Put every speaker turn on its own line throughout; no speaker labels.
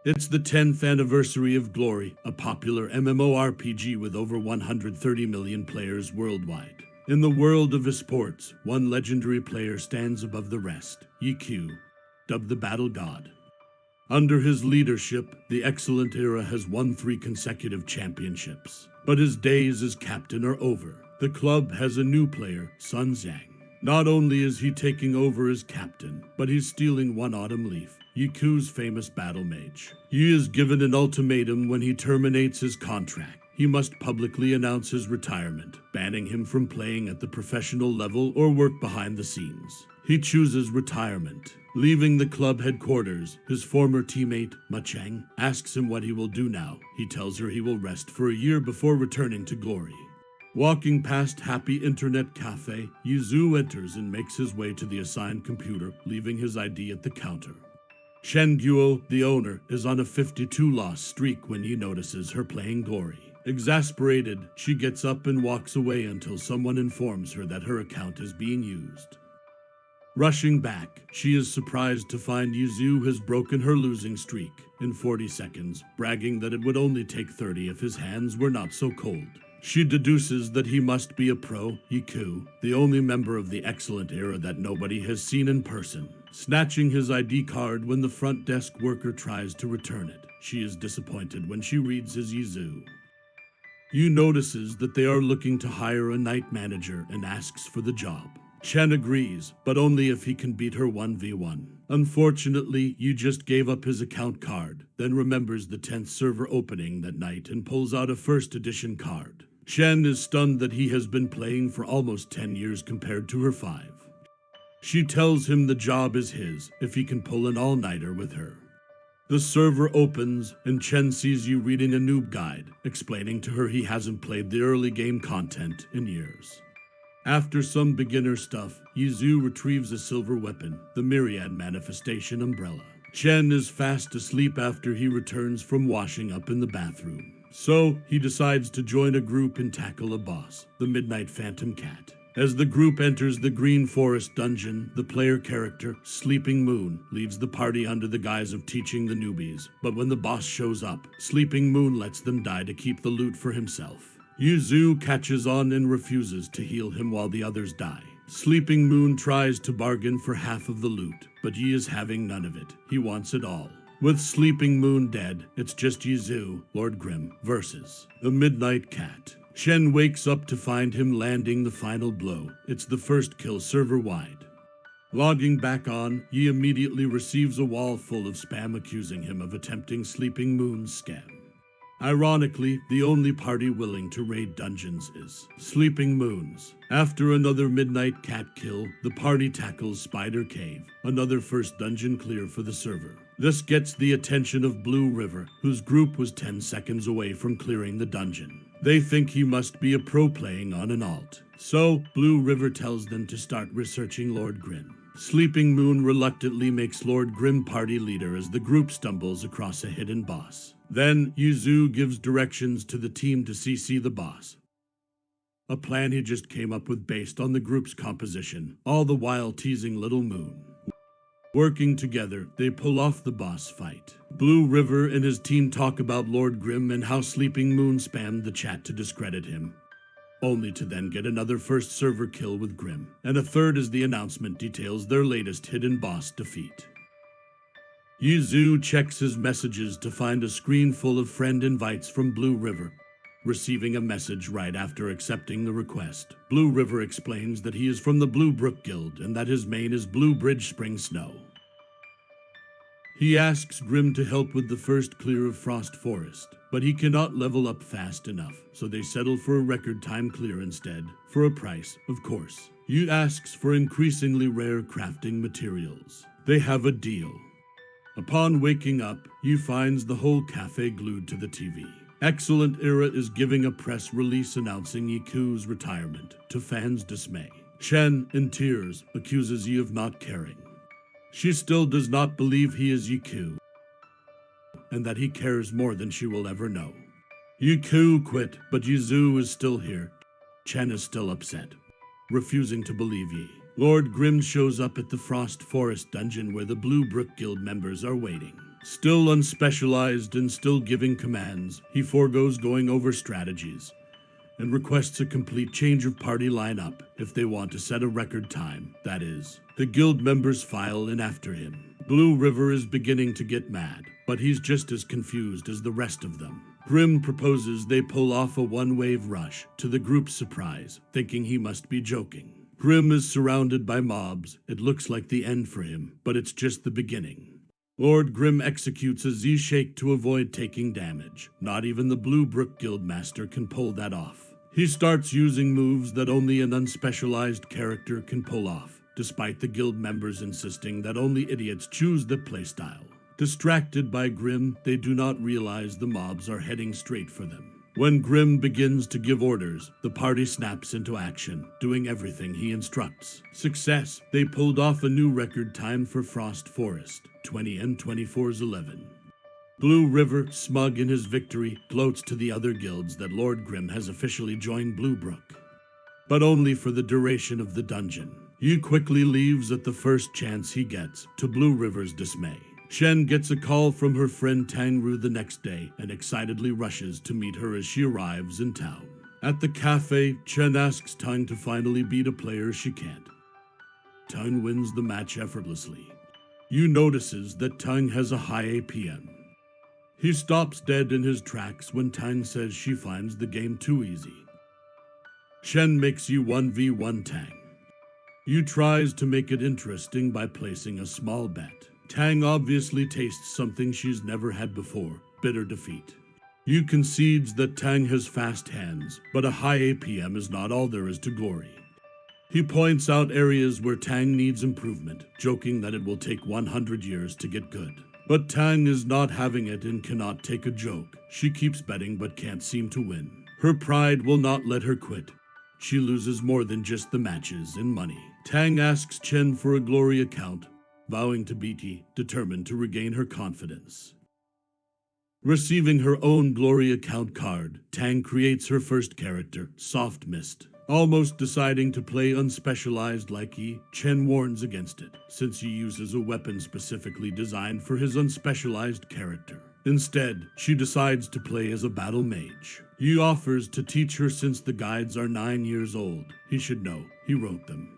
It's the 10th anniversary of Glory, a popular MMORPG with over 130 million players worldwide. In the world of esports, one legendary player stands above the rest, Yiku, dubbed the Battle God. Under his leadership, the Excellent Era has won 3 consecutive championships. But his days as captain are over. The club has a new player, Sun Zhang. Not only is he taking over as captain, but he's stealing one autumn leaf, Yiku's famous battle mage. He is given an ultimatum when he terminates his contract. He must publicly announce his retirement, banning him from playing at the professional level or work behind the scenes. He chooses retirement. Leaving the club headquarters, his former teammate, Ma Cheng, asks him what he will do now. He tells her he will rest for a year before returning to Glory. Walking past Happy Internet Cafe, Yuzu enters and makes his way to the assigned computer, leaving his ID at the counter. Shen Guo, the owner, is on a 52-loss streak when he notices her playing Glory. Exasperated, she gets up and walks away until someone informs her that her account is being used. Rushing back, she is surprised to find Yuzu has broken her losing streak in 40 seconds, bragging that it would only take 30 if his hands were not so cold. She deduces that he must be a pro, Yiku, the only member of the Excellent Era that nobody has seen in person. Snatching his ID card when the front desk worker tries to return it, she is disappointed when she reads his Yuzu. Yu notices that they are looking to hire a night manager and asks for the job. Chen agrees, but only if he can beat her 1v1. Unfortunately, Yu just gave up his account card, then remembers the 10th server opening that night and pulls out a first edition card. Chen is stunned that he has been playing for almost 10 years compared to her 5. She tells him the job is his if he can pull an all-nighter with her. The server opens, and Chen sees Yu reading a noob guide, explaining to her he hasn't played the early game content in years. After some beginner stuff, Yuzu retrieves a silver weapon, the Myriad Manifestation Umbrella. Chen is fast asleep after he returns from washing up in the bathroom. So, he decides to join a group and tackle a boss, the Midnight Phantom Cat. As the group enters the Green Forest dungeon, the player character, Sleeping Moon, leads the party under the guise of teaching the newbies. But when the boss shows up, Sleeping Moon lets them die to keep the loot for himself. Yuzu catches on and refuses to heal him while the others die. Sleeping Moon tries to bargain for half of the loot, but Yi is having none of it. He wants it all. With Sleeping Moon dead, it's just Yuzu, Lord Grimm, versus the Midnight Cat. Shen wakes up to find him landing the final blow. It's the first kill server-wide. Logging back on, Yi immediately receives a wall full of spam accusing him of attempting Sleeping Moon's scam. Ironically, the only party willing to raid dungeons is Sleeping Moon's. After another Midnight Cat kill, the party tackles Spider Cave, another first dungeon clear for the server. This gets the attention of Blue River, whose group was 10 seconds away from clearing the dungeon. They think he must be a pro playing on an alt. So, Blue River tells them to start researching Lord Grimm. Sleeping Moon reluctantly makes Lord Grimm party leader as the group stumbles across a hidden boss. Then, Yuzu gives directions to the team to CC the boss. A plan he just came up with based on the group's composition, all the while teasing Little Moon. Working together, they pull off the boss fight. Blue River and his team talk about Lord Grimm and how Sleeping Moon spammed the chat to discredit him, only to then get another first server kill with Grimm, and a third as the announcement details their latest hidden boss defeat. Yuzu checks his messages to find a screen full of friend invites from Blue River. Receiving a message right after accepting the request, Blue River explains that he is from the Blue Brook Guild and that his main is Blue Bridge Spring Snow. He asks Grimm to help with the first clear of Frost Forest, but he cannot level up fast enough, so they settle for a record time clear instead, for a price, of course. Yu asks for increasingly rare crafting materials. They have a deal. Upon waking up, Yu finds the whole cafe glued to the TV. Excellent Era is giving a press release announcing Yiku's retirement, to fans' dismay. Shen, in tears, accuses Yi of not caring. She still does not believe he is Yiku, and that he cares more than she will ever know. Yiku quit, but Yuzu is still here. Chen is still upset, refusing to believe Yi. Lord Grimm shows up at the Frost Forest dungeon where the Blue Brook Guild members are waiting. Still unspecialized and still giving commands, he forgoes going over strategies and requests a complete change of party lineup if they want to set a record time, that is. The guild members file in after him. Blue River is beginning to get mad, but he's just as confused as the rest of them. Grim proposes they pull off a one-wave rush, to the group's surprise, thinking he must be joking. Grim is surrounded by mobs. It looks like the end for him, but it's just the beginning. Lord Grim executes a Z-shake to avoid taking damage. Not even the Blue Brook Guildmaster can pull that off. He starts using moves that only an unspecialized character can pull off, despite the guild members insisting that only idiots choose the playstyle. Distracted by Grim, they do not realize the mobs are heading straight for them. When Grim begins to give orders, the party snaps into action, doing everything he instructs. Success! They pulled off a new record time for Frost Forest, 20m24's11. Blue River, smug in his victory, gloats to the other guilds that Lord Grim has officially joined Blue Brook. But only for the duration of the dungeon. He quickly leaves at the first chance he gets, to Blue River's dismay. Shen gets a call from her friend Tangru the next day and excitedly rushes to meet her as she arrives in town. At the cafe, Chen asks Tang to finally beat a player she can't. Tang wins the match effortlessly. Yu notices that Tang has a high APM. He stops dead in his tracks when Tang says she finds the game too easy. Shen makes Yu 1v1 Tang. Yu tries to make it interesting by placing a small bet. Tang obviously tastes something she's never had before, bitter defeat. Yu concedes that Tang has fast hands, but a high APM is not all there is to glory. He points out areas where Tang needs improvement, joking that it will take 100 years to get good. But Tang is not having it and cannot take a joke. She keeps betting but can't seem to win. Her pride will not let her quit. She loses more than just the matches and money. Tang asks Chen for a glory account, vowing to beat Yi, determined to regain her confidence. Receiving her own glory account card, Tang creates her first character, Soft Mist. Almost deciding to play unspecialized like Yi, Chen warns against it, since he uses a weapon specifically designed for his unspecialized character. Instead, she decides to play as a battle mage. Yi offers to teach her since the guides are 9 years old. He should know, he wrote them.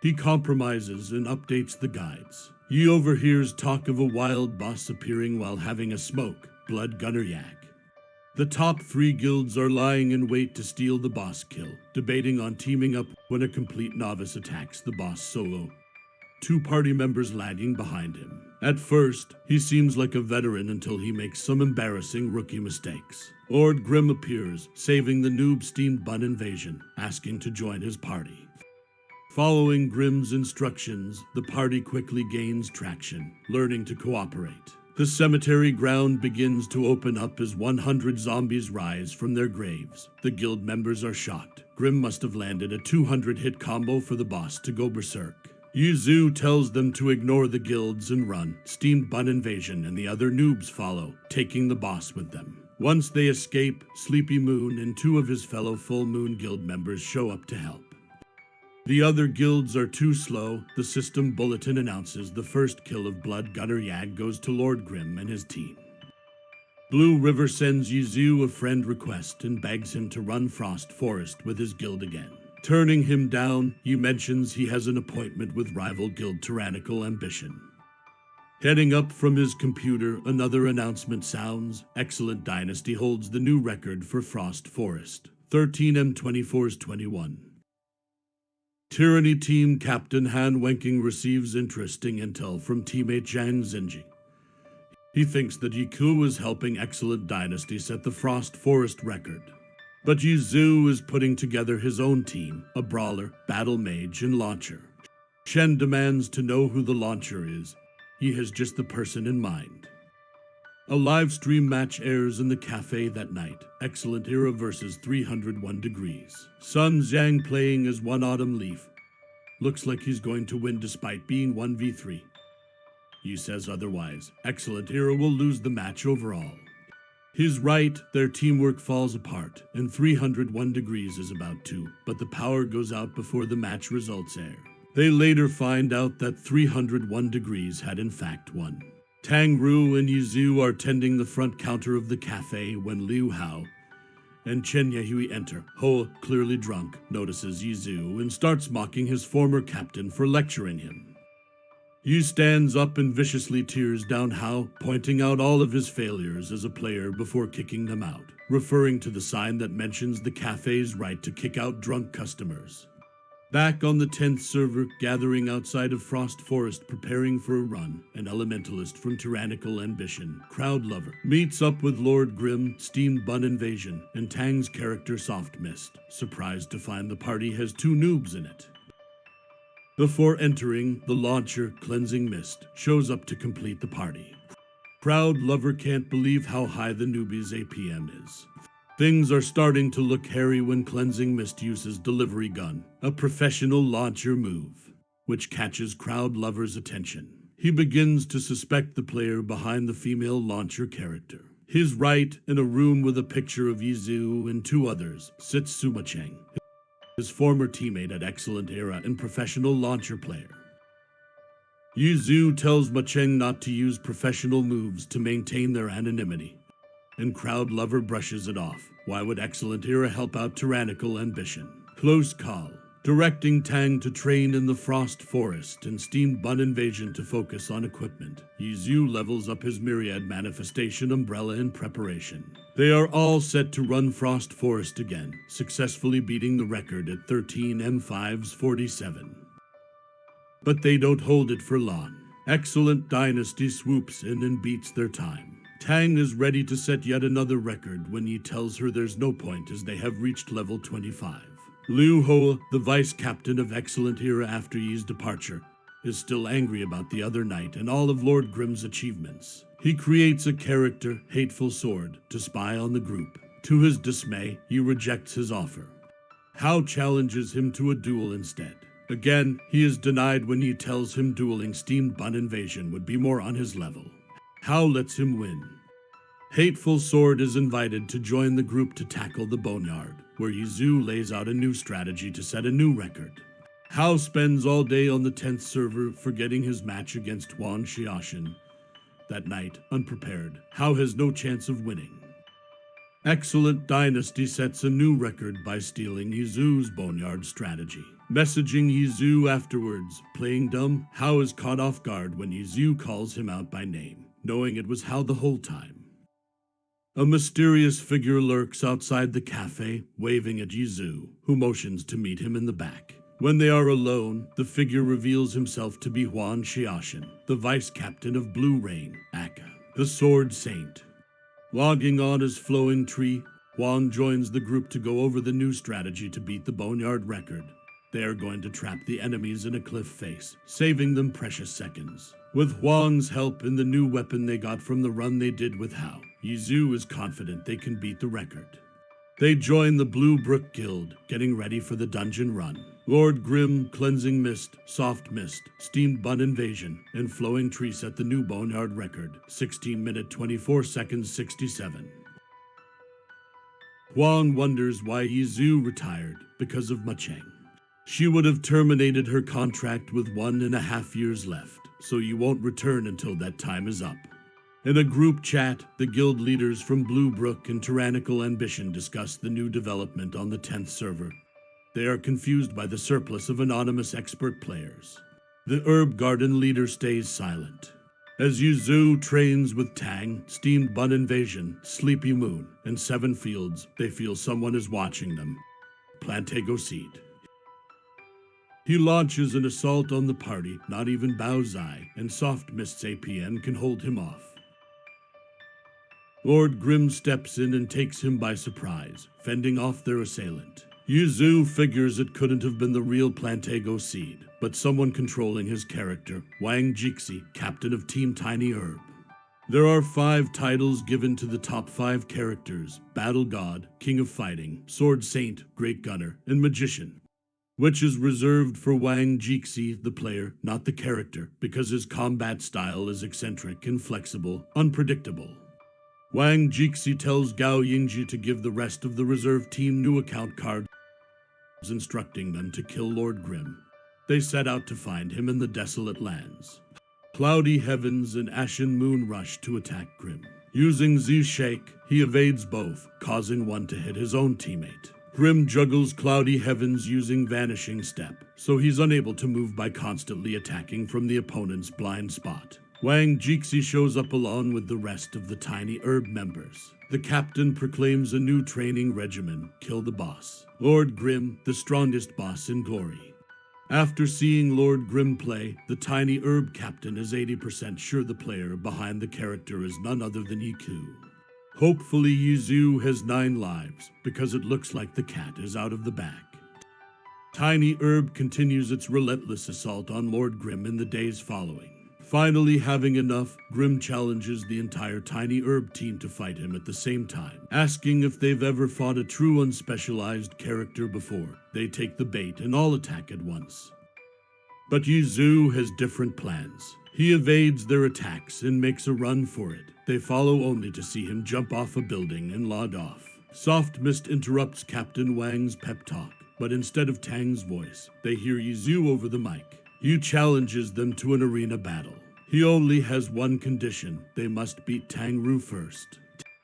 He compromises and updates the guides. Yi overhears talk of a wild boss appearing while having a smoke, Blood Gunner Yak. The top 3 guilds are lying in wait to steal the boss kill, debating on teaming up when a complete novice attacks the boss solo. 2 party members lagging behind him. At first, he seems like a veteran until he makes some embarrassing rookie mistakes. Lord Grim appears, saving the noob-steamed bun invasion, asking to join his party. Following Grim's instructions, the party quickly gains traction, learning to cooperate. The cemetery ground begins to open up as 100 zombies rise from their graves. The guild members are shocked. Grim must have landed a 200-hit combo for the boss to go berserk. Yuzu tells them to ignore the guilds and run. Steamed Bun Invasion and the other noobs follow, taking the boss with them. Once they escape, Sleepy Moon and 2 of his fellow Full Moon Guild members show up to help. The other guilds are too slow. The system bulletin announces the first kill of Blood Gunner Yag goes to Lord Grim and his team. Blue River sends Yuzu a friend request and begs him to run Frost Forest with his guild again. Turning him down, he mentions he has an appointment with rival guild Tyrannical Ambition. Heading up from his computer, another announcement sounds. Excellent Dynasty holds the new record for Frost Forest, 13m24's 21. Tyranny Team Captain Han Wenking receives interesting intel from teammate Zhang Xinji. He thinks that Yiku is helping Excellent Dynasty set the Frost Forest record. But Yuzu is putting together his own team, a brawler, battle mage, and launcher. Shen demands to know who the launcher is. He has just the person in mind. A live stream match airs in the cafe that night. Excellent Era versus 301 Degrees. Sun Zhang playing as One Autumn Leaf. Looks like he's going to win despite being 1v3. He says otherwise. Excellent Era will lose the match overall. He's right, their teamwork falls apart, and 301 Degrees is about to, but the power goes out before the match results air. They later find out that 301 Degrees had in fact won. Tang Ru and Yizu are tending the front counter of the cafe when Liu Hao and Chen Yahui enter. Ho, clearly drunk, notices Yizu and starts mocking his former captain for lecturing him. Yu stands up and viciously tears down Hao, pointing out all of his failures as a player before kicking them out, referring to the sign that mentions the cafe's right to kick out drunk customers. Back on the 10th server, gathering outside of Frost Forest preparing for a run, an elementalist from Tyrannical Ambition, Crowd Lover, meets up with Lord Grimm, Steamed Bun Invasion, and Tang's character Soft Mist, surprised to find the party has 2 noobs in it. Before entering, the launcher, Cleansing Mist, shows up to complete the party. Crowd Lover can't believe how high the newbie's APM is. Things are starting to look hairy when Cleansing Mist uses Delivery Gun, a professional launcher move, which catches Crowd Lover's attention. He begins to suspect the player behind the female launcher character. His right, in a room with a picture of Yizu and 2 others, sits Sumacheng, his former teammate at Excellent Era and professional launcher player. Yizu tells Macheng not to use professional moves to maintain their anonymity, and Crowd Lover brushes it off. Why would Excellent Era help out Tyrannical Ambition? Close call. Directing Tang to train in the Frost Forest and Steamed Bun Invasion to focus on equipment, Yizu levels up his Myriad Manifestation Umbrella in preparation. They are all set to run Frost Forest again, successfully beating the record at 13 M5s 47. But they don't hold it for long. Excellent Dynasty swoops in and beats their time. Tang is ready to set yet another record when he tells her there's no point as they have reached level 25. Liu Hoa, the vice captain of Excellent Era after Yi's departure, is still angry about the other night and all of Lord Grimm's achievements. He creates a character, Hateful Sword, to spy on the group. To his dismay, Yi rejects his offer. Hao challenges him to a duel instead. Again, he is denied when Yi tells him dueling Steamed Bun Invasion would be more on his level. Hao lets him win. Hateful Sword is invited to join the group to tackle the Boneyard, where Yizu lays out a new strategy to set a new record. Hao spends all day on the 10th server forgetting his match against Huang Xiaoshan. That night, unprepared, Hao has no chance of winning. Excellent Dynasty sets a new record by stealing Yizu's Boneyard strategy. Messaging Yizu afterwards, playing dumb, Hao is caught off guard when Yizu calls him out by name, knowing it was Hao the whole time. A mysterious figure lurks outside the cafe, waving at Yizu, who motions to meet him in the back. When they are alone, the figure reveals himself to be Huang Xiaoshan, the vice captain of Blue Rain, Aka, the Sword Saint. Logging on as Flowing Tree, Huang joins the group to go over the new strategy to beat the Boneyard record. They are going to trap the enemies in a cliff face, saving them precious seconds. With Huang's help and the new weapon they got from the run they did with Hao, Yizu is confident they can beat the record. They join the Blue Brook Guild, getting ready for the dungeon run. Lord Grimm, Cleansing Mist, Soft Mist, Steamed Bun Invasion, and Flowing Tree set the new Boneyard record, 16 minute 24 seconds 67. Huang wonders why Yizu retired, because of Macheng. She would have terminated her contract with 1.5 years left, so you won't return until that time is up. In a group chat, the guild leaders from Blue Brook and Tyrannical Ambition discuss the new development on the 10th server. They are confused by the surplus of anonymous expert players. The Herb Garden leader stays silent. As Yizu trains with Tang, Steamed Bun Invasion, Sleepy Moon, and Seven Fields, they feel someone is watching them. Plantego Seed. He launches an assault on the party, not even Bao Zai and Soft Mist's APN can hold him off. Lord Grimm steps in and takes him by surprise, fending off their assailant. Yizu figures it couldn't have been the real Plantego Seed, but someone controlling his character, Wang Jixi, captain of Team Tiny Herb. There are 5 titles given to the top 5 characters: Battle God, King of Fighting, Sword Saint, Great Gunner, and Magician, which is reserved for Wang Jixi, the player, not the character, because his combat style is eccentric, inflexible, unpredictable. Wang Jixi tells Gao Yingji to give the rest of the reserve team new account cards, instructing them to kill Lord Grimm. They set out to find him in the desolate lands. Cloudy heavens and ashen moon rush to attack Grim. Using Z-Shake, he evades both, causing one to hit his own teammate. Grim juggles cloudy heavens using Vanishing Step, so he's unable to move by constantly attacking from the opponent's blind spot. Wang Jixi shows up along with the rest of the Tiny Herb members. The captain proclaims a new training regimen, Kill the Boss. Lord Grim, the strongest boss in glory. After seeing Lord Grim play, the Tiny Herb captain is 80% sure the player behind the character is none other than Yiku. Hopefully Yuzu has 9 lives, because it looks like the cat is out of the bag. Tiny Herb continues its relentless assault on Lord Grim in the days following. Finally having enough, Grim challenges the entire Tiny Herb team to fight him at the same time, asking if they've ever fought a true unspecialized character before. They take the bait and all attack at once. But Yuzu has different plans. He evades their attacks and makes a run for it. They follow only to see him jump off a building and log off. Soft Mist interrupts Captain Wang's pep talk, but instead of Tang's voice, they hear Yuzu over the mic. Yu challenges them to an arena battle. He only has one condition: they must beat Tang Ru first.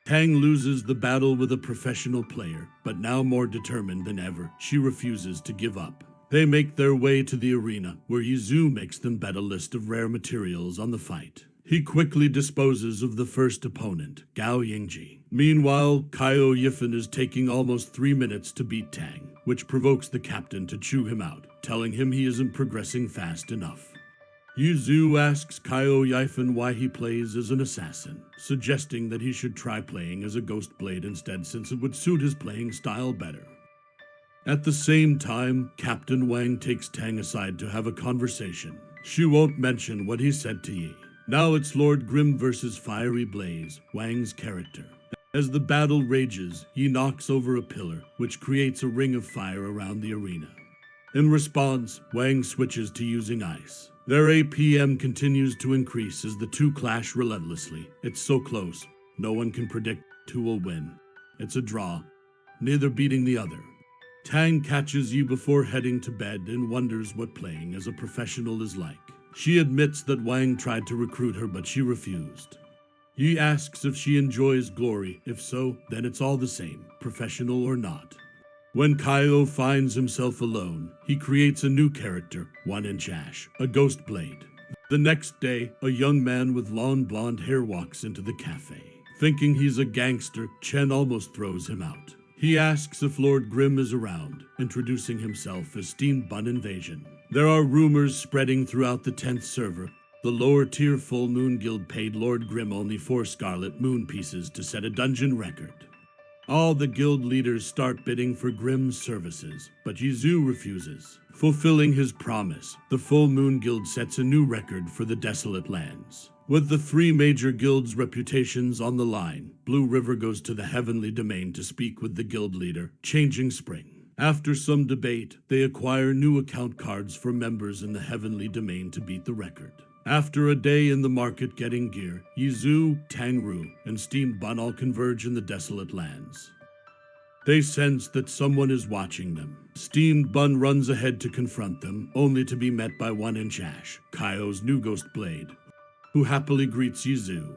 Tang loses the battle with a professional player, but now more determined than ever, she refuses to give up. They make their way to the arena, where Yuzu makes them bet a list of rare materials on the fight. He quickly disposes of the first opponent, Gao Yingji. Meanwhile, Kaio Yifan is taking almost 3 minutes to beat Tang, which provokes the captain to chew him out, telling him he isn't progressing fast enough. Yuzu asks Kaio Yifan why he plays as an assassin, suggesting that he should try playing as a Ghost Blade instead since it would suit his playing style better. At the same time, Captain Wang takes Tang aside to have a conversation. She won't mention what he said to Yi. Now it's Lord Grim versus Fiery Blaze, Wang's character. As the battle rages, he knocks over a pillar, which creates a ring of fire around the arena. In response, Wang switches to using ice. Their APM continues to increase as the two clash relentlessly. It's so close, no one can predict who will win. It's a draw, neither beating the other. Tang catches you before heading to bed and wonders what playing as a professional is like. She admits that Wang tried to recruit her, but she refused. He asks if she enjoys glory. If so, then it's all the same, professional or not. When Kaio finds himself alone, he creates a new character, 1-inch Ash, a Ghost Blade. The next day, a young man with long blonde hair walks into the cafe. Thinking he's a gangster, Chen almost throws him out. He asks if Lord Grim is around, introducing himself as Steamed Bun Invasion. There are rumors spreading throughout the 10th server. The lower-tier Full Moon Guild paid Lord Grim only 4 Scarlet Moon pieces to set a dungeon record. All the guild leaders start bidding for Grim's services, but Yuzu refuses. Fulfilling his promise, the Full Moon Guild sets a new record for the Desolate Lands. With the 3 major guilds' reputations on the line, Blue River goes to the Heavenly Domain to speak with the guild leader, Changing Spring. After some debate, they acquire new account cards for members in the Heavenly Domain to beat the record. After a day in the market getting gear, Yuzu, Tangru, and Steamed Bun all converge in the Desolate Lands. They sense that someone is watching them. Steamed Bun runs ahead to confront them, only to be met by 1-inch Ash, Kaio's new Ghost Blade, who happily greets Yuzu.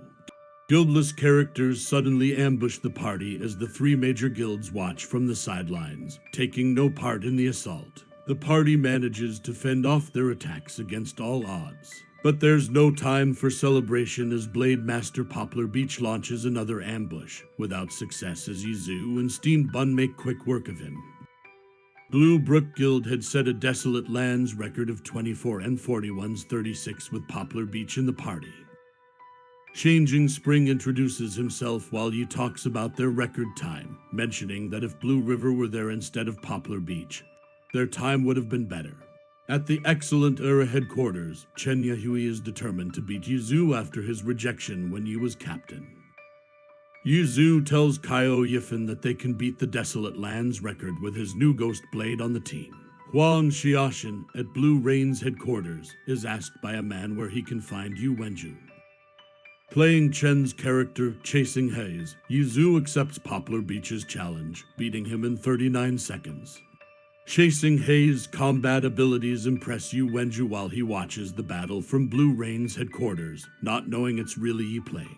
Guildless characters suddenly ambush the party as the 3 major guilds watch from the sidelines, taking no part in the assault. The party manages to fend off their attacks against all odds. But there's no time for celebration as Blade Master Poplar Beach launches another ambush, without success as Yuzu and Steamed Bun make quick work of him. Blue Brook Guild had set a Desolate Lands record of 24 and 41's 36 with Poplar Beach in the party. Changing Spring introduces himself while Yi talks about their record time, mentioning that if Blue River were there instead of Poplar Beach, their time would have been better. At the Excellent Era headquarters, Chen Yahui is determined to beat Yuzu after his rejection when Yi was captain. Yuzu tells Kaio Yifan that they can beat the Desolate Lands record with his new Ghost Blade on the team. Huang Xiaoshan, at Blue Rain's headquarters, is asked by a man where he can find Yu Wenju. Playing Chen's character, Chasing Haze, Yuzu accepts Poplar Beach's challenge, beating him in 39 seconds. Chasing Hei's combat abilities impress Yu Wenju while he watches the battle from Blue Rain's headquarters, not knowing it's really Yi playing.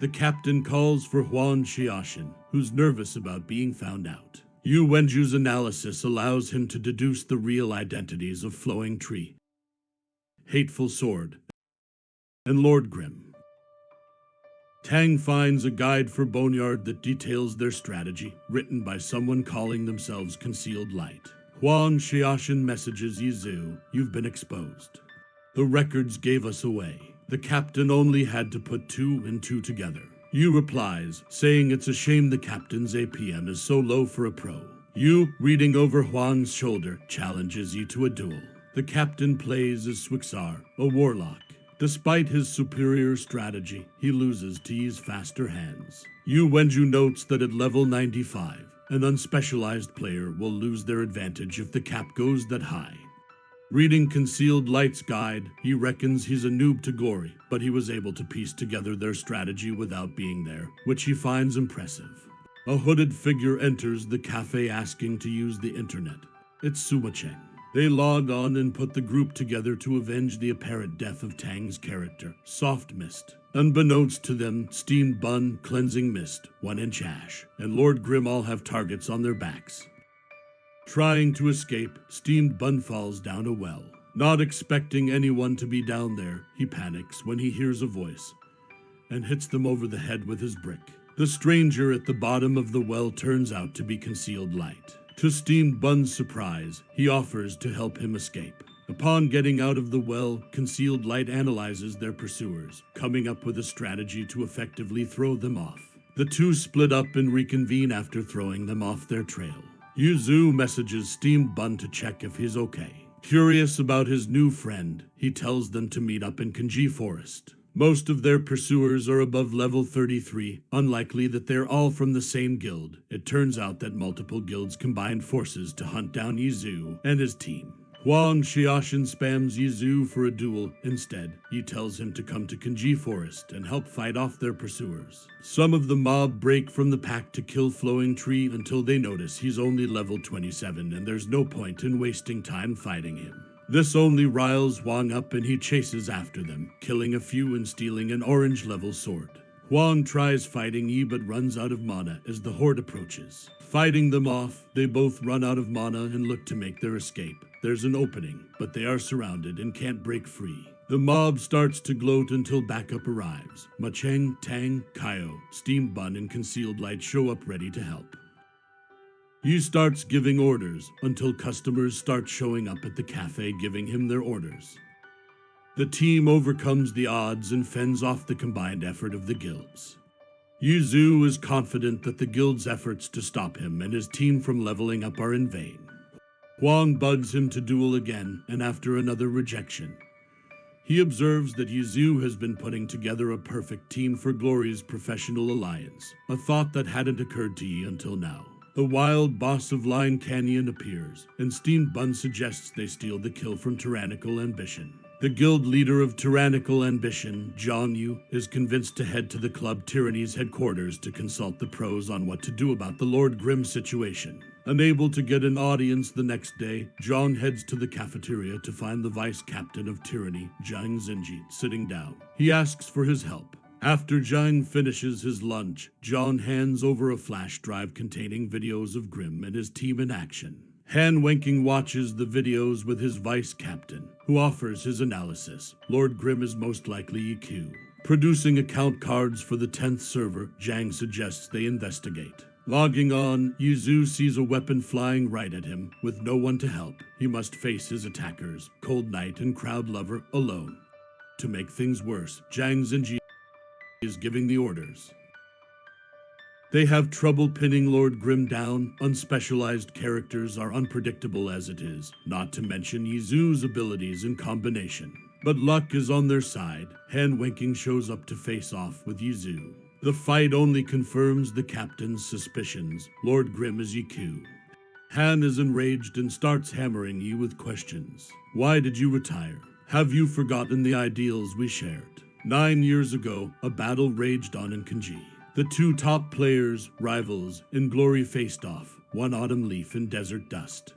The captain calls for Huan Xiaoshan, who's nervous about being found out. Yu Wenju's analysis allows him to deduce the real identities of Flowing Tree, Hateful Sword, and Lord Grim. Tang finds a guide for Boneyard that details their strategy, written by someone calling themselves Concealed Light. Huan Xiaoshan messages Yizu, "You've been exposed. The records gave us away. The captain only had to put 2 and 2 together." Yu replies, saying it's a shame the captain's APM is so low for a pro. Yu, reading over Huan's shoulder, challenges Yi to a duel. The captain plays as Swixar, a warlock. Despite his superior strategy, he loses to Yi's faster hands. Yu Wenju notes that at level 95, an unspecialized player will lose their advantage if the cap goes that high. Reading Concealed Light's guide, he reckons he's a noob to glory, but he was able to piece together their strategy without being there, which he finds impressive. A hooded figure enters the cafe asking to use the internet. It's Suma Cheng. They log on and put the group together to avenge the apparent death of Tang's character, Soft Mist. Unbeknownst to them, Steamed Bun, Cleansing Mist, 1-inch Ash, and Lord Grim all have targets on their backs. Trying to escape, Steamed Bun falls down a well. Not expecting anyone to be down there, he panics when he hears a voice and hits them over the head with his brick. The stranger at the bottom of the well turns out to be Concealed Light. To Steamed Bun's surprise, he offers to help him escape. Upon getting out of the well, Concealed Light analyzes their pursuers, coming up with a strategy to effectively throw them off. The two split up and reconvene after throwing them off their trail. Yuzu messages Steamed Bun to check if he's okay. Curious about his new friend, he tells them to meet up in Quanzhi Forest. Most of their pursuers are above level 33, unlikely that they're all from the same guild. It turns out that multiple guilds combined forces to hunt down Yizu and his team. Huang Xiaoshan spams Yizu for a duel. Instead, he tells him to come to Quanzhi Forest and help fight off their pursuers. Some of the mob break from the pack to kill Flowing Tree until they notice he's only level 27 and there's no point in wasting time fighting him. This only riles Huang up and he chases after them, killing a few and stealing an orange level sword. Huang tries fighting Yi but runs out of mana as the horde approaches. Fighting them off, they both run out of mana and look to make their escape. There's an opening, but they are surrounded and can't break free. The mob starts to gloat until backup arrives. Macheng, Tang, Kaio, Steamed Bun, and Concealed Light show up ready to help. He starts giving orders until customers start showing up at the cafe giving him their orders. The team overcomes the odds and fends off the combined effort of the guilds. Yuzu is confident that the guild's efforts to stop him and his team from leveling up are in vain. Huang bugs him to duel again, and after another rejection, he observes that Yizu has been putting together a perfect team for Glory's professional alliance, a thought that hadn't occurred to Yi until now. The wild boss of Line Canyon appears, and Steamed Bun suggests they steal the kill from Tyrannical Ambition. The guild leader of Tyrannical Ambition, Zhang Yu, is convinced to head to the Club Tyranny's headquarters to consult the pros on what to do about the Lord Grim situation. Unable to get an audience the next day, Zhang heads to the cafeteria to find the vice captain of Tyranny, Zhang Zinji, sitting down. He asks for his help. After Zhang finishes his lunch, Zhang hands over a flash drive containing videos of Grim and his team in action. Han Wenking watches the videos with his vice captain, who offers his analysis. Lord Grim is most likely EQ. Producing account cards for the 10th server, Zhang suggests they investigate. Logging on, Yizu sees a weapon flying right at him, with no one to help. He must face his attackers, Cold Knight and Crowd Lover, alone. To make things worse, Zhang Zinji is giving the orders. They have trouble pinning Lord Grim down. Unspecialized characters are unpredictable as it is, not to mention Yizu's abilities in combination. But luck is on their side. Han Wenking shows up to face off with Yizu. The fight only confirms the captain's suspicions. Lord Grim is EQ. Han is enraged and starts hammering Yi with questions. Why did you retire? Have you forgotten the ideals we shared? 9 years ago, a battle raged on in Quanzhi. The two top players, rivals, in glory faced off, one autumn leaf in desert dust.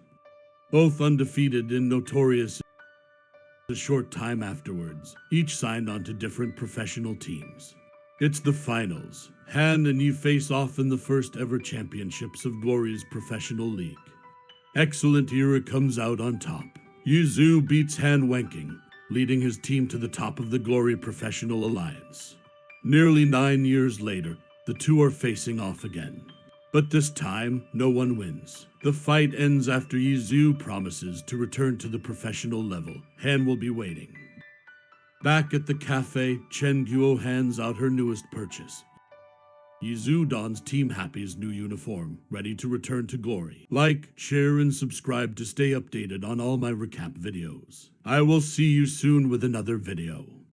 Both undefeated and notorious a short time afterwards, each signed on to different professional teams. It's the finals. Han and Yi face off in the first ever championships of Glory's professional league. Excellent Era comes out on top. Yuzu beats Han Wenking, leading his team to the top of the Glory Professional Alliance. Nearly 9 years later, the two are facing off again. But this time, no one wins. The fight ends after Yuzu promises to return to the professional level. Han will be waiting. Back at the cafe, Chen Guo hands out her newest purchase. Yuzu dons Team Happy's new uniform, ready to return to Glory. Like, share, and subscribe to stay updated on all my recap videos. I will see you soon with another video.